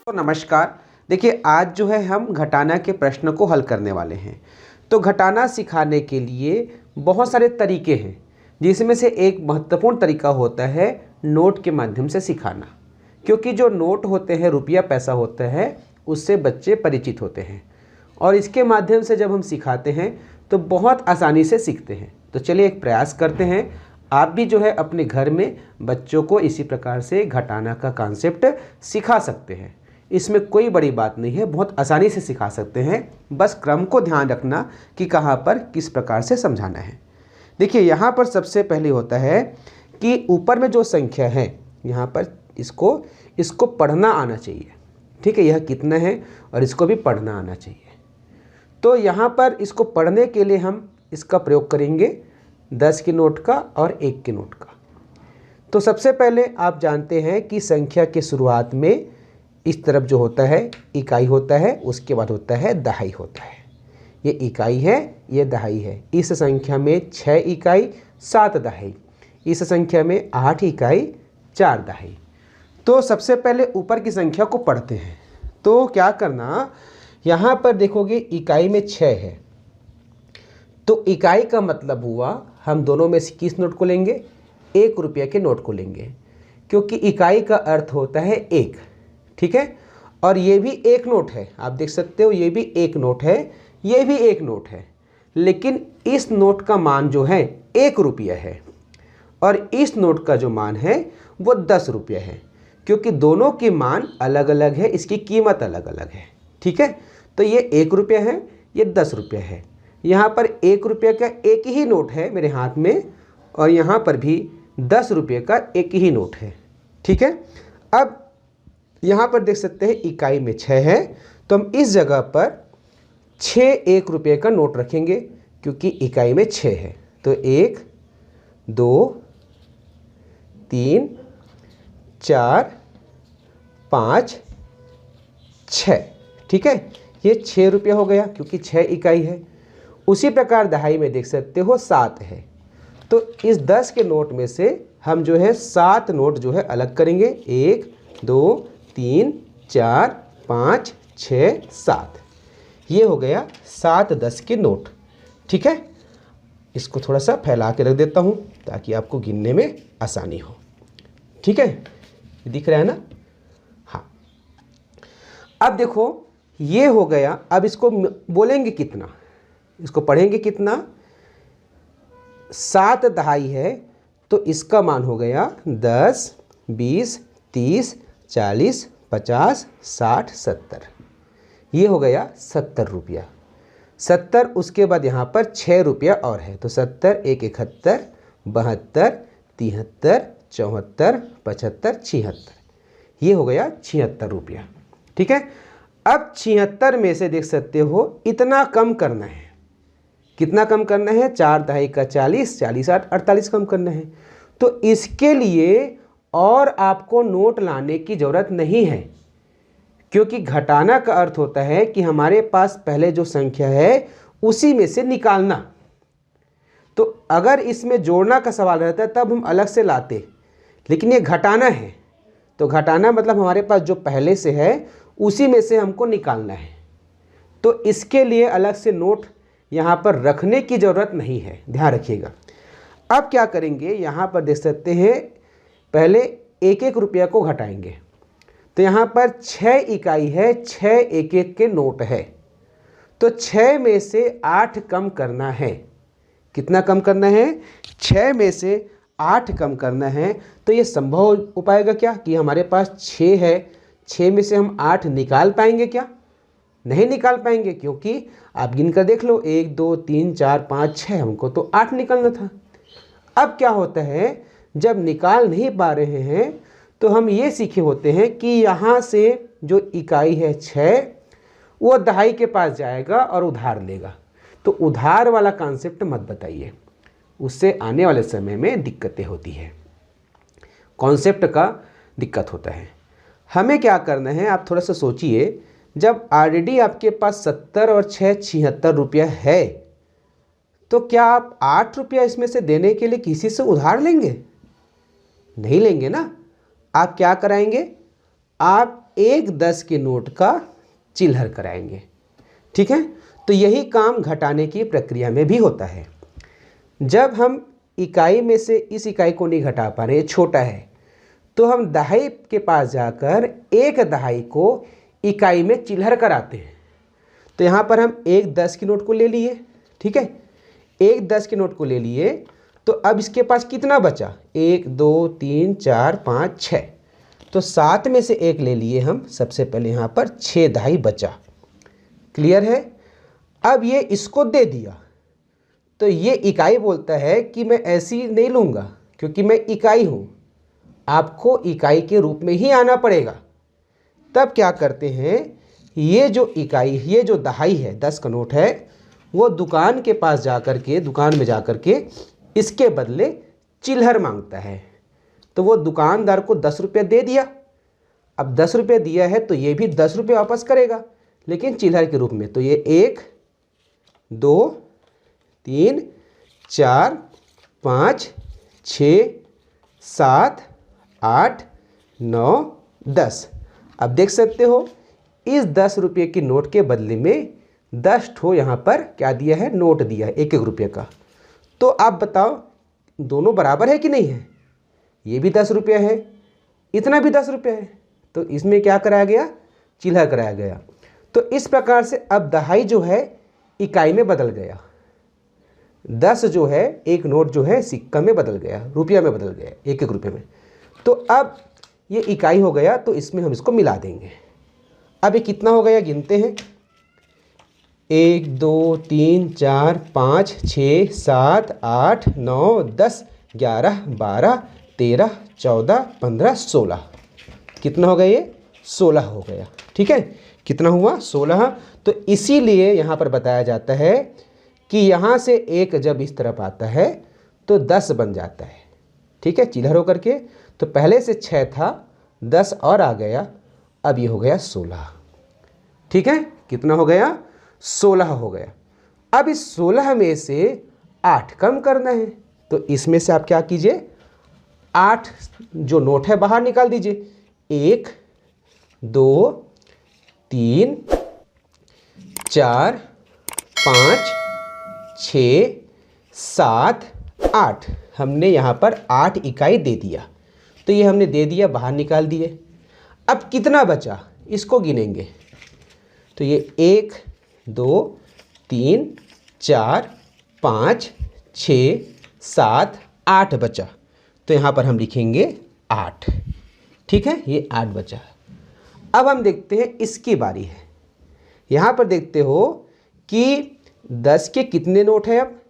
तो नमस्कार। देखिए, आज जो है हम घटाना के प्रश्न को हल करने वाले हैं। तो घटाना सिखाने के लिए बहुत सारे तरीके हैं, जिसमें से एक महत्वपूर्ण तरीका होता है नोट के माध्यम से सिखाना। क्योंकि जो नोट होते हैं, रुपया पैसा होता है, उससे बच्चे परिचित होते हैं और इसके माध्यम से जब हम सिखाते हैं तो बहुत आसानी से सीखते हैं। तो चलिए एक प्रयास करते हैं, आप भी जो है अपने घर में बच्चों को इसी प्रकार से घटाना का कॉन्सेप्ट सिखा सकते हैं। इसमें कोई बड़ी बात नहीं है, बहुत आसानी से सिखा सकते हैं। बस क्रम को ध्यान रखना कि कहाँ पर किस प्रकार से समझाना है। देखिए, यहाँ पर सबसे पहले होता है कि ऊपर में जो संख्या है, यहाँ पर इसको पढ़ना आना चाहिए। ठीक है, यह कितना है और इसको भी पढ़ना आना चाहिए। तो यहाँ पर इसको पढ़ने के लिए हम इसका प्रयोग करेंगे 10 के नोट का और 1 के नोट का। तो सबसे पहले आप जानते हैं कि संख्या के शुरुआत में इस तरफ जो होता है इकाई होता है, उसके बाद होता है दहाई होता है। ये इकाई है, ये दहाई है। इस संख्या में 6 इकाई 7 दहाई, इस संख्या में 8 इकाई 4 दहाई। तो सबसे पहले ऊपर की संख्या को पढ़ते हैं। तो क्या करना, यहाँ पर देखोगे इकाई में 6 है, तो इकाई का मतलब हुआ हम दोनों में से किस नोट को लेंगे? 1 रुपये के नोट को लेंगे, क्योंकि इकाई का अर्थ होता है 1। ठीक है, और ये भी एक नोट है, आप देख सकते हो, ये भी एक नोट है, ये भी एक नोट है। लेकिन इस नोट का मान जो है 1 रुपया है और इस नोट का जो मान है वो 10 रुपया है, क्योंकि दोनों के मान अलग अलग है, इसकी कीमत अलग अलग है। ठीक है, तो ये 1 रुपया है, ये 10 रुपया है। यहाँ पर 1 रुपये का एक ही नोट है मेरे हाथ में और यहाँ पर भी 10 रुपये का एक ही नोट है। ठीक है, अब यहाँ पर देख सकते हैं इकाई में 6 है, तो हम इस जगह पर 6 1 रुपये का नोट रखेंगे, क्योंकि इकाई में 6 है। तो 1 2 3 4 5 6। ठीक है, ये 6 रुपया हो गया, क्योंकि 6 इकाई है। उसी प्रकार दहाई में देख सकते हो 7 है। तो इस 10 के नोट में से हम जो है 7 नोट जो है अलग करेंगे। 1 2 3 4 5 6 7। ये हो गया 7 10 के नोट। ठीक है, इसको थोड़ा सा फैला के रख देता हूँ ताकि आपको गिनने में आसानी हो। ठीक है, दिख रहा है ना? हाँ, अब देखो ये हो गया। अब इसको बोलेंगे कितना, इसको पढ़ेंगे कितना? 7 दहाई है, तो इसका मान हो गया 10 20 30 40 50 60 70। ये हो गया 70 रुपया। 70, उसके बाद यहाँ पर 6 रुपया और है, तो 70 1 71 72 73 74 75 76। ये हो गया 76 रुपया। ठीक है, अब 76 में से देख सकते हो इतना कम करना है। कितना कम करना है? 4 दहाई का 40 40 8 48 कम करना है। तो इसके लिए और आपको नोट लाने की ज़रूरत नहीं है, क्योंकि घटाना का अर्थ होता है कि हमारे पास पहले जो संख्या है उसी में से निकालना। तो अगर इसमें जोड़ना का सवाल रहता है तब हम अलग से लाते, लेकिन ये घटाना है, तो घटाना मतलब हमारे पास जो पहले से है उसी में से हमको निकालना है। तो इसके लिए अलग से नोट यहाँ पर रखने की ज़रूरत नहीं है, ध्यान रखिएगा। अब क्या करेंगे, यहाँ पर देख सकते हैं पहले 1 1 रुपया को घटाएंगे। तो यहाँ पर 6 इकाई है, 6 1 1 के नोट है, तो 6 में से 8 कम करना है। कितना कम करना है? 6 में से 8 कम करना है। तो ये संभव हो पाएगा क्या कि हमारे पास 6 है, 6 में से हम 8 निकाल पाएंगे क्या? नहीं निकाल पाएंगे, क्योंकि आप गिन कर देख लो 1 2 3 4 5 6, हमको तो 8 निकालना था। अब क्या होता है, जब निकाल नहीं पा रहे हैं तो हम ये सीखे होते हैं कि यहाँ से जो इकाई है 6, वो दहाई के पास जाएगा और उधार लेगा। तो उधार वाला कॉन्सेप्ट मत बताइए, उससे आने वाले समय में दिक्कतें होती है, कॉन्सेप्ट का दिक्कत होता है। हमें क्या करना है, आप थोड़ा सा सोचिए। जब ऑलरेडी आपके पास 70 और 6 76 रुपया है, तो क्या आप 8 रुपया इसमें से देने के लिए किसी से उधार लेंगे? नहीं लेंगे ना। आप क्या कराएंगे, आप एक 10 के नोट का चिल्हर कराएंगे। ठीक है, तो यही काम घटाने की प्रक्रिया में भी होता है। जब हम इकाई में से इस इकाई को नहीं घटा पा रहे, छोटा है, तो हम दहाई के पास जाकर एक दहाई को इकाई में चिल्हर कराते हैं। तो यहाँ पर हम एक 10 के नोट को ले लिए। ठीक है, एक 10 के नोट को ले लिए, तो अब इसके पास कितना बचा? 1 2 3 4 5 6, तो 7 में से एक ले लिए हम। सबसे पहले यहाँ पर 6 दहाई बचा। क्लियर है? अब ये इसको दे दिया, तो ये इकाई बोलता है कि मैं ऐसी नहीं लूँगा क्योंकि मैं इकाई हूँ, आपको इकाई के रूप में ही आना पड़ेगा। तब क्या करते हैं, ये जो इकाई, ये जो दहाई है, 10 का नोट है, वो दुकान के पास जाकर के, दुकान में जाकर के इसके बदले चिल्हर मांगता है। तो वो दुकानदार को 10 रुपये दे दिया। अब 10 रुपये दिया है तो ये भी 10 रुपये वापस करेगा, लेकिन चिल्हर के रूप में। तो ये 1 2 3 4 5 6 7 8 9 10। अब देख सकते हो इस 10 रुपये की नोट के बदले में 10 ठो यहाँ पर क्या दिया है? नोट दिया है 1-1 रुपये का। तो आप बताओ दोनों बराबर है कि नहीं है? ये भी 10 रुपये है, इतना भी 10 रुपये है, तो इसमें क्या कराया गया? चिल्हर कराया गया। तो इस प्रकार से अब दहाई जो है इकाई में बदल गया। 10 जो है, एक नोट जो है सिक्का में बदल गया, रुपया में बदल गया, 1-1 रुपये में। तो अब ये इकाई हो गया, तो इसमें हम इसको मिला देंगे। अब ये कितना हो गया? गिनते हैं। 1 2 3 4 5 6 7 8 9 10 11 12 13 14 15 16। कितना हो गया? ये 16 हो गया। ठीक है, कितना हुआ? 16। तो इसीलिए यहाँ पर बताया जाता है कि यहाँ से एक जब इस तरफ आता है तो 10 बन जाता है। ठीक है, चिल्हर होकर के। तो पहले से 6 था, 10 और आ गया, अब ये हो गया 16। ठीक है, कितना हो गया? 16 हो गया। अब इस 16 में से 8 कम करना है, तो इसमें से आप क्या कीजिए? 8 जो नोट है बाहर निकाल दीजिए। 1 2 3 4 5 6 7 8। हमने यहाँ पर 8 इकाई दे दिया, तो ये हमने दे दिया, बाहर निकाल दिए। अब कितना बचा इसको गिनेंगे। तो ये 1 2 3 4 5 6 7 8 बचा, तो यहाँ पर हम लिखेंगे 8। ठीक है, ये 8 बचा। अब हम देखते हैं इसकी बारी है। यहाँ पर देखते हो कि 10 के कितने नोट हैं? अब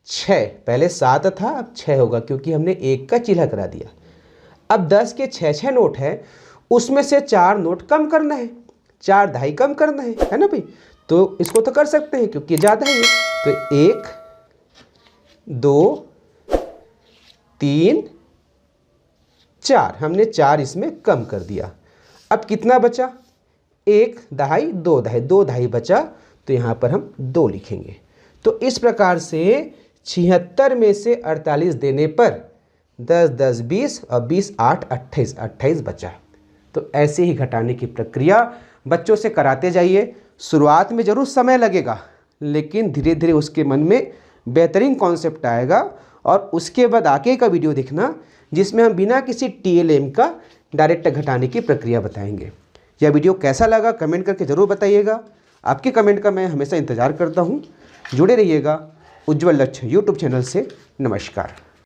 6। पहले 7 था, अब 6 होगा क्योंकि हमने 1 का चिल्हर करा दिया। अब 10 के 6 नोट हैं, उसमें से 4 नोट कम करना है, 4 दहाई कम करना है ना भाई। तो इसको तो कर सकते हैं क्योंकि ज़्यादा है ये। तो 1 2 3 4, हमने 4 इसमें कम कर दिया। अब कितना बचा? 1 दहाई 2 दहाई, 2 दहाई बचा, तो यहाँ पर हम 2 लिखेंगे। तो इस प्रकार से 76 में से 48 देने पर 10 10 20 और 20 8 28, 28 बचा। तो ऐसे ही घटाने की प्रक्रिया बच्चों से कराते जाइए। शुरुआत में ज़रूर समय लगेगा, लेकिन धीरे धीरे उसके मन में बेहतरीन कॉन्सेप्ट आएगा। और उसके बाद आगे का वीडियो देखना जिसमें हम बिना किसी TLM का डायरेक्ट घटाने की प्रक्रिया बताएंगे। यह वीडियो कैसा लगा कमेंट करके ज़रूर बताइएगा। आपके कमेंट का मैं हमेशा इंतज़ार करता हूँ। जुड़े रहिएगा उज्ज्वल लक्ष्य यूट्यूब चैनल से। नमस्कार।